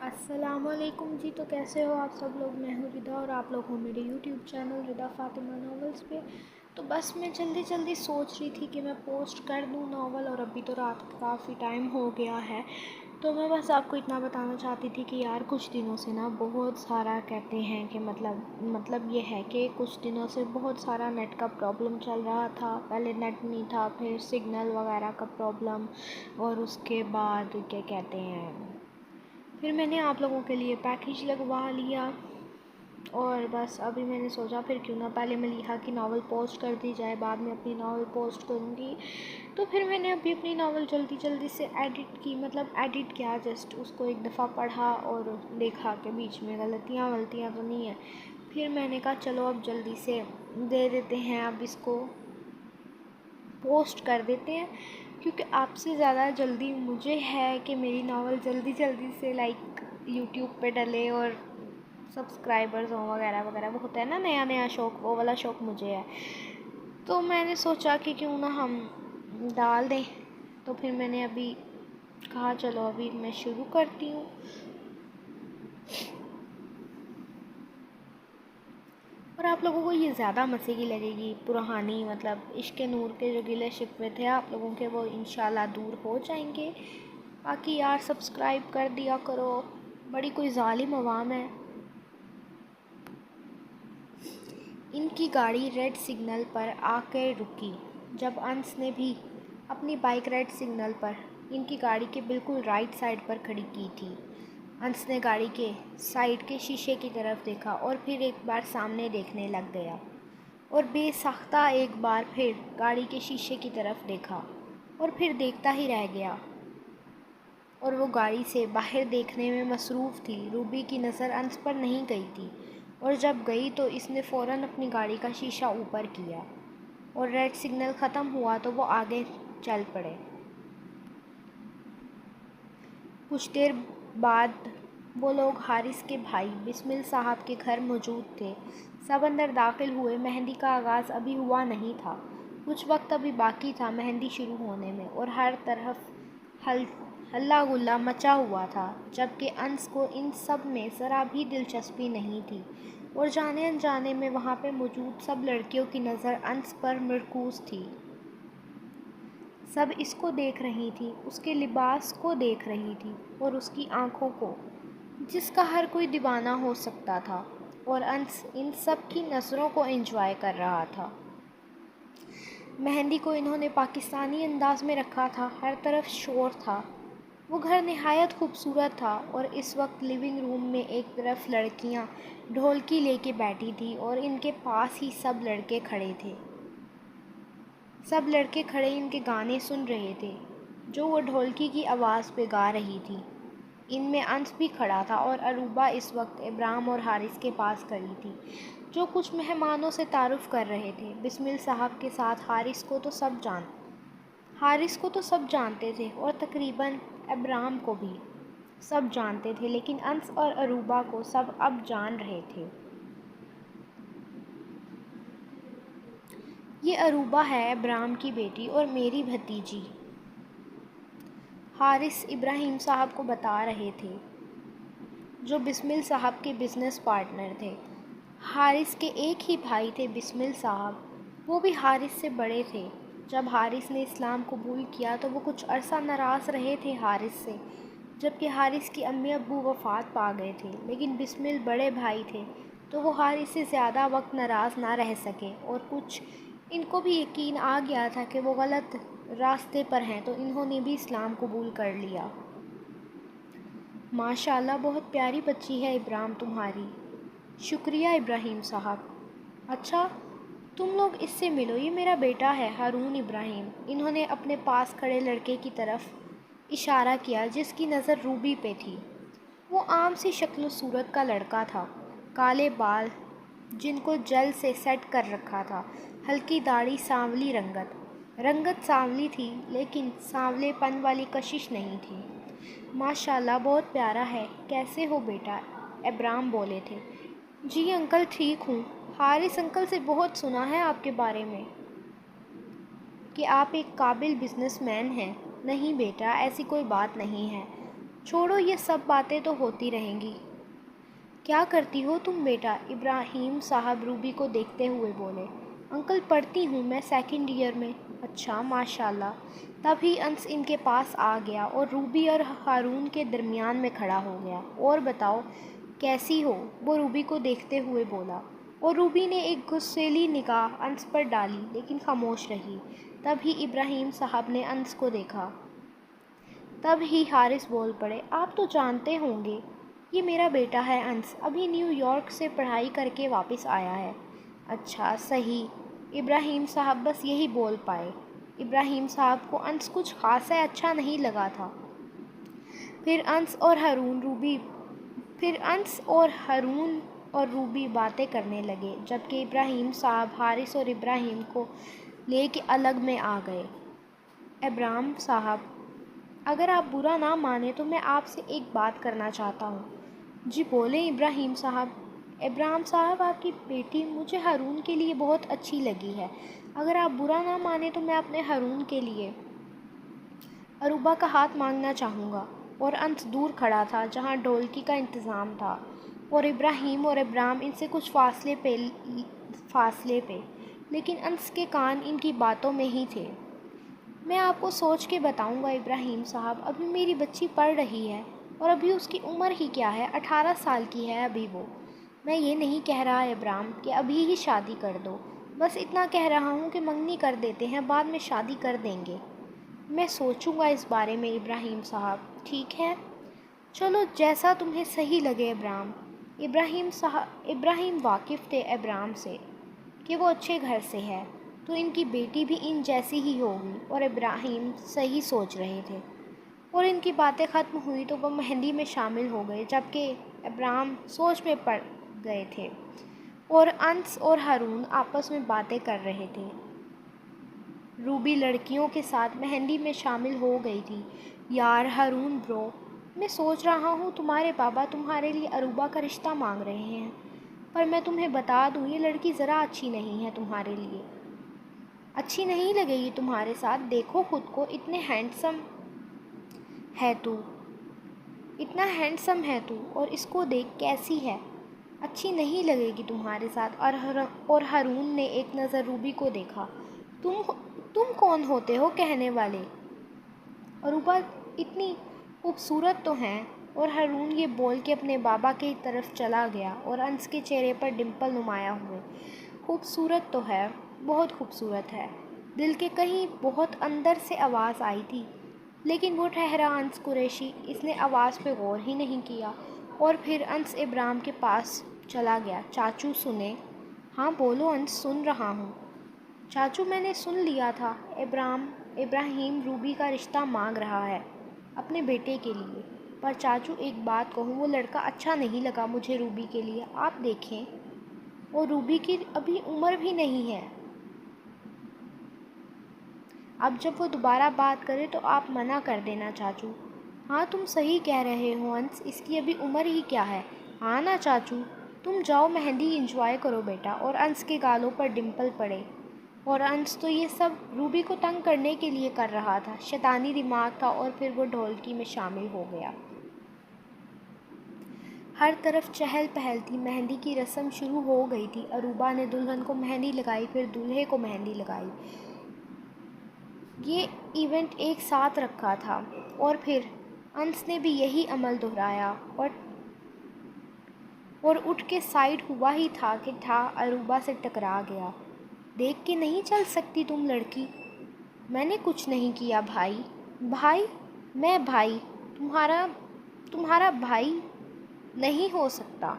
السلام علیکم جی، تو کیسے ہو آپ سب لوگ؟ میں ہوں ردا اور آپ لوگ ہو میرے یوٹیوب چینل ردا فاطمہ ناولز پہ۔ تو بس میں جلدی سوچ رہی تھی کہ میں پوسٹ کر دوں ناول، اور ابھی تو رات کا کافی ٹائم ہو گیا ہے، تو میں بس آپ کو اتنا بتانا چاہتی تھی کہ یار کچھ دنوں سے نا بہت سارا کہتے ہیں کہ مطلب یہ ہے کہ کچھ دنوں سے بہت سارا نیٹ کا پرابلم چل رہا تھا۔ پہلے نیٹ نہیں تھا، پھر سگنل وغیرہ کا پرابلم، اور اس کے بعد کیا کہتے ہیں، پھر میں نے آپ لوگوں کے لیے پیکیج لگوا لیا، اور بس ابھی میں نے سوچا پھر کیوں نہ پہلے ملیحہ کی ناول پوسٹ کر دی جائے، بعد میں اپنی ناول پوسٹ کروں گی۔ تو پھر میں نے ابھی اپنی ناول جلدی سے ایڈٹ کی، ایڈٹ کیا، جسٹ اس کو ایک دفعہ پڑھا اور دیکھا کہ بیچ میں غلطیاں تو نہیں ہیں۔ پھر میں نے کہا چلو اب جلدی سے دے دیتے ہیں، اب اس کو پوسٹ کر دیتے ہیں، کیونکہ آپ سے زیادہ جلدی مجھے ہے کہ میری ناول جلدی سے یوٹیوب پہ ڈلے اور سبسکرائبرز ہوں وغیرہ وغیرہ، وہ ہوتا ہے نا نیا شوق، وہ والا شوق مجھے ہے۔ تو میں نے سوچا کہ کیوں نہ ہم ڈال دیں، تو پھر میں نے ابھی کہا چلو ابھی میں شروع کرتی ہوں۔ اور آپ لوگوں کو یہ زیادہ مزے کی لگے گی، پرانی عشق نور کے جو گلے شکوے تھے آپ لوگوں کے، وہ انشاءاللہ دور ہو جائیں گے۔ باقی یار سبسکرائب کر دیا کرو، بڑی کوئی ظالم عوام ہے۔ ان کی گاڑی ریڈ سگنل پر آ کے رکی۔ جب انس نے بھی اپنی بائک ریڈ سگنل پر ان کی گاڑی کے بالکل رائٹ سائڈ پر کھڑی کی تھی۔ انس نے گاڑی کے سائیڈ کے شیشے کی طرف دیکھا اور پھر ایک بار سامنے دیکھنے لگ گیا، اور بے ساختہ ایک بار پھر گاڑی کے شیشے کی طرف دیکھا، اور پھر دیکھتا ہی رہ گیا، اور وہ گاڑی سے باہر دیکھنے میں مصروف تھی۔ روبی کی نظر انس پر نہیں گئی تھی، اور جب گئی تو اس نے فوراً اپنی گاڑی کا شیشہ اوپر کیا، اور ریڈ سگنل ختم ہوا تو وہ آگے چل پڑے۔ کچھ دیر بعد وہ لوگ حارث کے بھائی بسمل صاحب کے گھر موجود تھے۔ سب اندر داخل ہوئے۔ مہندی کا آغاز ابھی ہوا نہیں تھا، کچھ وقت ابھی باقی تھا مہندی شروع ہونے میں، اور ہر طرف ہلا گلا مچا ہوا تھا، جبکہ انس کو ان سب میں ذرا بھی دلچسپی نہیں تھی، اور جانے انجانے میں وہاں پہ موجود سب لڑکیوں کی نظر انس پر مرکوز تھی۔ سب اس کو دیکھ رہی تھی، اس کے لباس کو دیکھ رہی تھی، اور اس کی آنکھوں کو، جس کا ہر کوئی دیوانہ ہو سکتا تھا، اور انس ان سب کی نظروں کو انجوائے کر رہا تھا۔ مہندی کو انہوں نے پاکستانی انداز میں رکھا تھا، ہر طرف شور تھا۔ وہ گھر نہایت خوبصورت تھا، اور اس وقت لیونگ روم میں ایک طرف لڑکیاں ڈھولکی لے کے بیٹھی تھیں، اور ان کے پاس ہی سب لڑکے کھڑے تھے۔ سب لڑکے کھڑے ان کے گانے سن رہے تھے، جو وہ ڈھولکی کی آواز پہ گا رہی تھی۔ ان میں انس بھی کھڑا تھا، اور عروبہ اس وقت ابرام اور حارث کے پاس کھڑی تھی، جو کچھ مہمانوں سے تعارف کر رہے تھے۔ بسمل صاحب کے ساتھ حارث کو تو سب جانتے تھے، اور تقریباً ابرام کو بھی سب جانتے تھے، لیکن انس اور عروبہ کو سب اب جان رہے تھے۔ یہ عروبہ ہے، ابرام کی بیٹی اور میری بھتیجی، حارث ابراہیم صاحب کو بتا رہے تھے، جو بسمل صاحب کے بزنس پارٹنر تھے۔ حارث کے ایک ہی بھائی تھے بسمل صاحب، وہ بھی حارث سے بڑے تھے۔ جب حارث نے اسلام قبول کیا تو وہ کچھ عرصہ ناراض رہے تھے حارث سے، جبکہ حارث کی امی ابو وفات پا گئے تھے، لیکن بسمل بڑے بھائی تھے تو وہ حارث سے زیادہ وقت ناراض نہ رہ سکے، اور کچھ ان کو بھی یقین آ گیا تھا کہ وہ غلط راستے پر ہیں، تو انہوں نے بھی اسلام قبول کر لیا۔ ماشاءاللہ بہت پیاری بچی ہے ابرام تمہاری۔ شکریہ ابراہیم صاحب۔ اچھا تم لوگ اس سے ملو، یہ میرا بیٹا ہے ہارون ابراہیم۔ انہوں نے اپنے پاس کھڑے لڑکے کی طرف اشارہ کیا جس کی نظر روبی پہ تھی۔ وہ عام سی شکل و صورت کا لڑکا تھا، کالے بال جن کو جل سے سیٹ کر رکھا تھا، ہلکی داڑھی، سانولی رنگت سانولی تھی، لیکن سانولے پن والی کشش نہیں تھی۔ ماشاءاللہ بہت پیارا ہے، کیسے ہو بیٹا؟ ابرام بولے تھے۔ جی انکل ٹھیک ہوں، حارث انکل سے بہت سنا ہے آپ کے بارے میں کہ آپ ایک قابل بزنس مین ہیں۔ نہیں بیٹا، ایسی کوئی بات نہیں ہے، چھوڑو، یہ سب باتیں تو ہوتی رہیں گی۔ کیا کرتی ہو تم بیٹا؟ ابراہیم صاحب روبی کو دیکھتے ہوئے بولے۔ انکل پڑھتی ہوں، میں سیکنڈ ایئر میں۔ اچھا، ماشاءاللہ۔ تبھی انس ان کے پاس آ گیا اور روبی اور ہارون کے درمیان میں کھڑا ہو گیا۔ اور بتاؤ کیسی ہو؟ وہ روبی کو دیکھتے ہوئے بولا، اور روبی نے ایک غصیلی نگاہ انس پر ڈالی لیکن خاموش رہی۔ تبھی ابراہیم صاحب نے انس کو دیکھا۔ تب ہی حارث بول پڑے، آپ تو جانتے ہوں گے یہ میرا بیٹا ہے انس، ابھی نیو یارک سے پڑھائی کر کے واپس آیا ہے۔ اچھا، صحیح۔ ابراہیم صاحب بس یہی بول پائے۔ ابراہیم صاحب کو انس کچھ خاصا اچھا نہیں لگا تھا۔ پھر انس اور ہارون اور روبی باتیں کرنے لگے، جبکہ ابراہیم صاحب حارث اور ابراہیم کو لے کے الگ میں آ گئے۔ ابراہیم صاحب، اگر آپ برا نہ مانیں تو میں آپ سے ایک بات کرنا چاہتا ہوں۔ جی بولیں ابراہیم صاحب۔ ابراہیم صاحب، آپ کی بیٹی مجھے ہارون کے لیے بہت اچھی لگی ہے۔ اگر آپ برا نہ مانیں تو میں اپنے ہارون کے لیے عروبہ کا ہاتھ مانگنا چاہوں گا۔ اور انس دور کھڑا تھا جہاں ڈھولکی کا انتظام تھا، اور ابراہیم اور ابرام ان سے کچھ فاصلے پہ، لیکن انس کے کان ان کی باتوں میں ہی تھے۔ میں آپ کو سوچ کے بتاؤں گا ابراہیم صاحب، ابھی میری بچی پڑھ رہی ہے اور ابھی اس کی عمر ہی کیا ہے، 18 سال کی ہے ابھی وہ۔ میں یہ نہیں کہہ رہا ابرام کہ ابھی ہی شادی کر دو، بس اتنا کہہ رہا ہوں کہ منگنی کر دیتے ہیں، بعد میں شادی کر دیں گے۔ میں سوچوں گا اس بارے میں ابراہیم صاحب، ٹھیک ہے؟ چلو جیسا تمہیں صحیح لگے ابرام۔ ابراہیم واقف تھے ابرام سے کہ وہ اچھے گھر سے ہے، تو ان کی بیٹی بھی ان جیسی ہی ہوگی، اور ابراہیم صحیح سوچ رہے تھے۔ اور ان کی باتیں ختم ہوئی تو وہ مہندی میں شامل ہو گئے، جبکہ ابرام سوچ میں پڑ گئے تھے اور انس اور ہارون آپس میں باتیں کر رہے تھے۔ روبی لڑکیوں کے ساتھ مہندی میں شامل ہو گئی تھی۔ یار ہارون برو، میں سوچ رہا ہوں تمہارے بابا تمہارے لیے عروبہ کا رشتہ مانگ رہے ہیں، پر میں تمہیں بتا دوں یہ لڑکی ذرا اچھی نہیں ہے تمہارے لیے۔ اچھی نہیں لگے گی تمہارے ساتھ؟ دیکھو خود کو، اتنا ہینڈسم ہے تو، اور اس کو دیکھ کیسی ہے۔ اچھی نہیں لگے گی تمہارے ساتھ۔ اور ہارون نے ایک نظر روبی کو دیکھا۔ تم کون ہوتے ہو کہنے والے؟ عروبہ اتنی خوبصورت تو ہیں۔ اور ہارون یہ بول کے اپنے بابا کی طرف چلا گیا اور انس کے چہرے پر ڈمپل نمایاں ہوئے۔ خوبصورت تو ہے، بہت خوبصورت ہے۔ دل کے کہیں بہت اندر سے آواز آئی تھی، لیکن وہ ٹھہرا انس قریشی، اس نے آواز پہ غور ہی نہیں کیا، اور پھر انس ابرام کے پاس چلا گیا۔ چاچو سنیں؟ ہاں بولو انس، سن رہا ہوں۔ چاچو میں نے سن لیا تھا، ابراہیم روبی کا رشتہ مانگ رہا ہے اپنے بیٹے کے لیے، پر چاچو ایک بات کہوں، وہ لڑکا اچھا نہیں لگا مجھے روبی کے لیے۔ آپ دیکھیں، اور روبی کی ابھی عمر بھی نہیں ہے۔ اب جب وہ دوبارہ بات کرے تو آپ منع کر دینا چاچو۔ ہاں تم صحیح کہہ رہے ہو انس، اس کی ابھی عمر ہی کیا ہے۔ ہاں نا چاچو، تم جاؤ مہندی انجوائے کرو بیٹا۔ اور انس کے گالوں پر ڈمپل پڑے، اور انس تو یہ سب روبی کو تنگ کرنے کے لیے کر رہا تھا، شیطانی دماغ تھا۔ اور پھر وہ ڈھولکی میں شامل ہو گیا۔ ہر طرف چہل پہل تھی، مہندی کی رسم شروع ہو گئی تھی۔ عروبہ نے دلہن کو مہندی لگائی، پھر دولہے کو مہندی لگائی۔ یہ ایونٹ ایک ساتھ رکھا تھا، اور پھر انس نے بھی یہی عمل دہرایا اور اٹھ کے سائیڈ ہوا ہی تھا کہ عروبہ سے ٹکرا گیا۔ دیکھ کے نہیں چل سکتی تم لڑکی؟ میں نے کچھ نہیں کیا بھائی۔ میں بھائی تمہارا بھائی نہیں ہو سکتا۔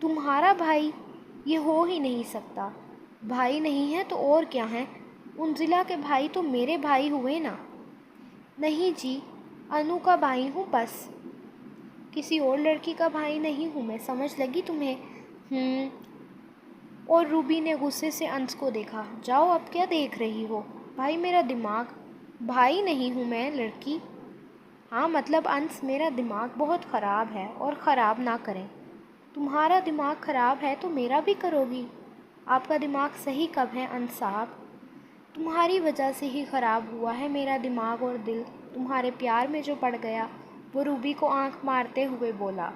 تمہارا بھائی یہ ہو ہی نہیں سکتا۔ بھائی نہیں ہے تو اور کیا ہے؟ انزلہ کے بھائی تو میرے بھائی ہوئے نا۔ نہیں جی، انو کا بھائی ہوں بس، کسی اور لڑکی کا بھائی نہیں ہوں میں، سمجھ لگی تمہیں؟ اور روبی نے غصے سے انس کو دیکھا۔ جاؤ، اب کیا دیکھ رہی ہو؟ بھائی میرا دماغ، بھائی نہیں ہوں میں لڑکی۔ ہاں مطلب انس، میرا دماغ بہت خراب ہے، اور خراب نہ کریں۔ تمہارا دماغ خراب ہے تو میرا بھی کرو گی؟ آپ کا دماغ صحیح کب ہے انس صاحب؟ تمہاری وجہ سے ہی خراب ہوا ہے میرا دماغ اور دل۔ تمہارے پیار میں جو پڑ گیا، وہ روبی کو آنکھ مارتے ہوئے بولا۔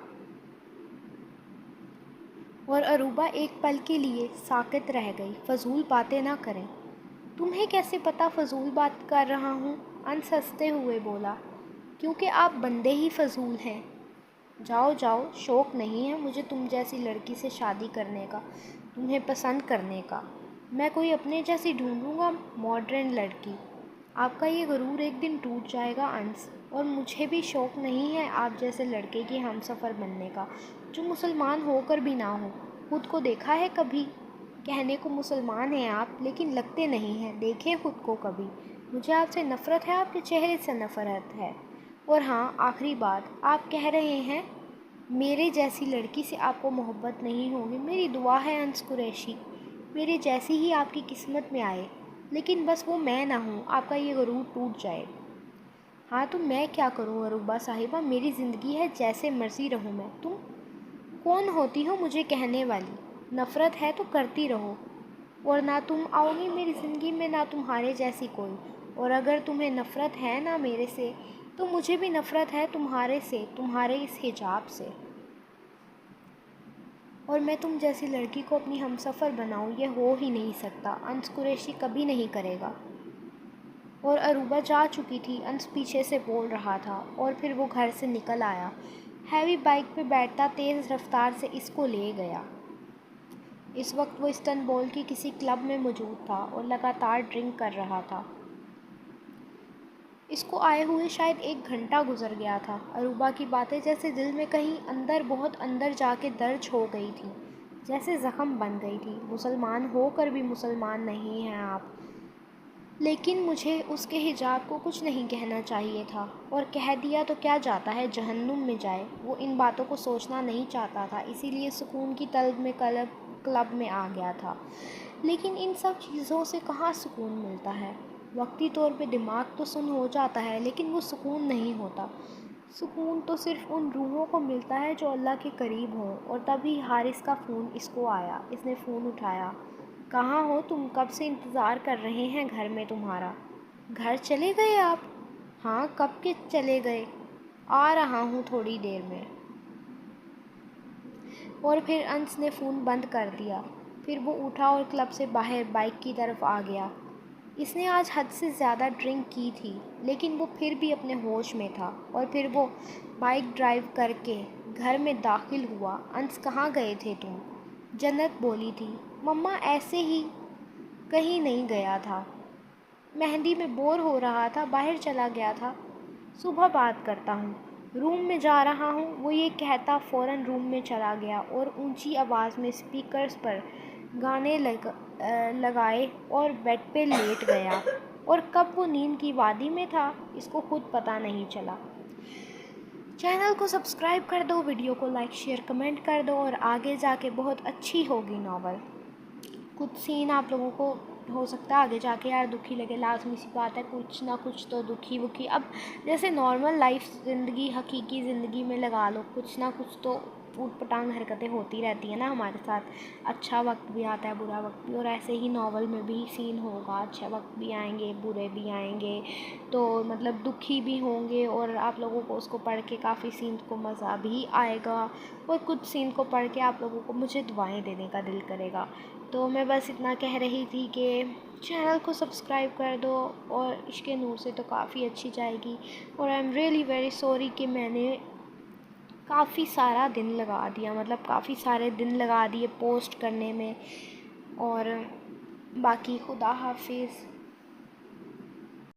اور عروبہ ایک پل کے لیے ساکت رہ گئی۔ فضول باتیں نہ کریں۔ تمہیں کیسے پتا فضول بات کر رہا ہوں؟ انس ہنستے ہوئے بولا۔ کیونکہ آپ بندے ہی فضول ہیں۔ جاؤ جاؤ، شوق نہیں ہے مجھے تم جیسی لڑکی سے شادی کرنے کا، تمہیں پسند کرنے کا۔ میں کوئی اپنے جیسی ڈھونڈوں گا، ماڈرن لڑکی۔ آپ کا یہ غرور ایک دن ٹوٹ جائے گا انس، اور مجھے بھی شوق نہیں ہے آپ جیسے لڑکے کی ہمسفر بننے کا، جو مسلمان ہو کر بھی نہ ہو۔ خود کو دیکھا ہے کبھی؟ کہنے کو مسلمان ہیں آپ، لیکن لگتے نہیں ہیں۔ دیکھیں خود کو کبھی۔ مجھے آپ سے نفرت ہے، آپ کے چہرے سے نفرت ہے۔ اور ہاں، آخری بات، آپ کہہ رہے ہیں میرے جیسی لڑکی سے آپ کو محبت نہیں ہوگی۔ میری دعا ہے انس قریشی، میرے جیسی ہی آپ کی قسمت میں آئے، لیکن بس وہ میں نہ ہوں، آپ کا یہ غرور ٹوٹ جائے۔ ہاں تو میں کیا کروں عروبہ صاحبہ، میری زندگی ہے، جیسے مرضی رہوں میں۔ تم کون ہوتی ہو مجھے کہنے والی؟ نفرت ہے تو کرتی رہو، اور نہ تم آؤ گی میری زندگی میں، نہ تمہارے جیسی کوئی۔ اور اگر تمہیں نفرت ہے نا میرے سے، تو مجھے بھی نفرت ہے تمہارے سے، تمہارے اس حجاب سے۔ اور میں تم جیسی لڑکی کو اپنی ہمسفر بناؤں، یہ ہو ہی نہیں سکتا، انس قریشی کبھی نہیں کرے گا۔ اور عروبہ جا چکی تھی، انس پیچھے سے بول رہا تھا، اور پھر وہ گھر سے نکل آیا۔ ہیوی بائک پہ بیٹھتا تیز رفتار سے اس کو لے گیا۔ اس وقت وہ استنبول کی کسی کلب میں موجود تھا اور لگاتار ڈرنک کر رہا تھا۔ اس کو آئے ہوئے شاید 1 گھنٹہ گزر گیا تھا۔ عروبہ کی باتیں جیسے دل میں کہیں اندر، بہت اندر جا کے درج ہو گئی تھیں، جیسے زخم بن گئی تھی۔ مسلمان ہو کر بھی مسلمان نہیں ہیں آپ، لیکن مجھے اس کے حجاب کو کچھ نہیں کہنا چاہیے تھا، اور کہہ دیا تو کیا جاتا ہے، جہنم میں جائے۔ وہ ان باتوں کو سوچنا نہیں چاہتا تھا، اسی لیے سکون کی طلب میں کلب میں آ گیا تھا۔ لیکن ان سب چیزوں سے کہاں سکون ملتا ہے؟ وقتی طور پہ دماغ تو سن ہو جاتا ہے، لیکن وہ سکون نہیں ہوتا۔ سکون تو صرف ان روحوں کو ملتا ہے جو اللہ کے قریب ہوں۔ اور تبھی حارث کا فون اس کو آیا۔ اس نے فون اٹھایا۔ کہاں ہو تم؟ کب سے انتظار کر رہے ہیں گھر میں تمہارا۔ گھر چلے گئے آپ؟ ہاں، کب کے چلے گئے؟ آ رہا ہوں تھوڑی دیر میں۔ اور پھر انس نے فون بند کر دیا۔ پھر وہ اٹھا اور کلب سے باہر بائک کی طرف آ گیا۔ اس نے آج حد سے زیادہ ڈرنک کی تھی، لیکن وہ پھر بھی اپنے ہوش میں تھا۔ اور پھر وہ بائک ڈرائیو کر کے گھر میں داخل ہوا۔ انس کہاں گئے تھے تم؟ جنت بولی تھی۔ مما ایسے ہی، کہیں نہیں گیا تھا، مہندی میں بور ہو رہا تھا، باہر چلا گیا تھا، صبح بات کرتا ہوں، روم میں جا رہا ہوں۔ وہ یہ کہتا فوراً روم میں چلا گیا اور اونچی آواز میں اسپیکرز پر گانے لگائے اور بیڈ پہ لیٹ گیا۔ اور کب وہ نیند کی وادی میں تھا، اس کو خود پتہ نہیں چلا۔ چینل کو سبسکرائب کر دو، ویڈیو کو لائک شیئر کمنٹ کر دو، اور آگے جا کے بہت اچھی ہوگی ناول۔ کچھ سین آپ لوگوں کو ہو سکتا ہے آگے جا کے یار دکھی لگے، لازمی سی بات ہے، کچھ نہ کچھ تو دکھی وکھی، اب جیسے نارمل لائف زندگی، حقیقی زندگی میں لگا لو، کچھ نہ کچھ تو اوٹ پٹانگ حرکتیں ہوتی رہتی ہیں نا ہمارے ساتھ۔ اچھا وقت بھی آتا ہے، برا وقت بھی، اور ایسے ہی ناول میں بھی سین ہوگا، اچھے وقت بھی آئیں گے، برے بھی آئیں گے، تو مطلب دکھی بھی ہوں گے، اور آپ لوگوں کو اس کو پڑھ کے کافی سین کو مزہ بھی آئے گا، اور کچھ سین کو پڑھ کے آپ لوگوں کو مجھے دعائیں دینے کا دل کرے گا۔ تو میں بس اتنا کہہ رہی تھی کہ چینل کو سبسکرائب کر دو، اور عشق نور سے تو کافی اچھی جائے گی۔ اور I am really very sorry کہ میں نے کافی سارا دن لگا دیا، مطلب کافی سارے دن لگا دیے پوسٹ کرنے میں، اور باقی خدا حافظ۔